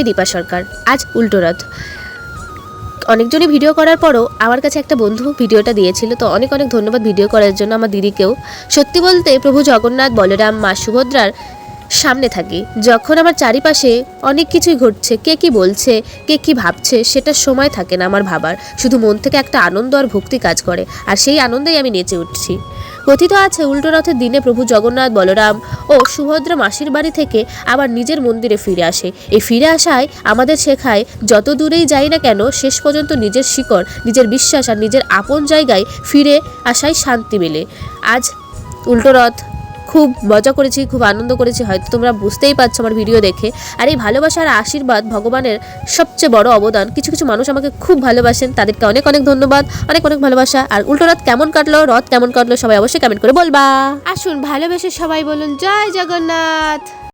দীপা সরকার। আজ উল্টো রথ। অনেকজনই ভিডিও করার পরও আমার কাছে একটা বন্ধু ভিডিওটা দিয়েছিল, তো অনেক অনেক ধন্যবাদ ভিডিও করার জন্য আমার দিদিকেও। সত্যি বলতে প্রভু জগন্নাথ, বলরাম, মা সুভদ্রার সামনে থাকি, যখন আমার চারিপাশে অনেক কিছুই ঘটছে, কে কি বলছে, কে কি ভাবছে, সেটার সময় থাকে না আমার ভাবার। শুধু মন থেকে একটা আনন্দ আর ভক্তি কাজ করে, আর সেই আনন্দেই আমি নেচে উঠছি। কথিত আছে উল্টো রথের দিনে প্রভু জগন্নাথ, বলরাম ও সুভদ্রা মাসির বাড়ি থেকে আবার নিজের মন্দিরে ফিরে আসে। এই ফিরে আসায় আমাদের শেখায়, যত দূরেই যাই না কেন, শেষ পর্যন্ত নিজের শিকড়, নিজের বিশ্বাস আর নিজের আপন জায়গায় ফিরে আসায় শান্তি মেলে। আজ উল্টো রথ খুব মজা করেছি, খুব আনন্দ করেছি, হয়তো তোমরা বুঝতেই পারছো আমার ভিডিও দেখে। আর এই ভালোবাসা আর আশীর্বাদ ভগবানের সবচেয়ে বড় অবদান। কিছু কিছু মানুষ আমাকে খুব ভালোবাসেন, তাদেরকে অনেক অনেক ধন্যবাদ, অনেক অনেক ভালোবাসা। আর উল্টো রথ কেমন কাটলো, রথ কেমন কাটলো, সবাই অবশ্যই কমেন্ট করে বলবা। আসুন ভালোবেসে সবাই বলুন জয় জগন্নাথ।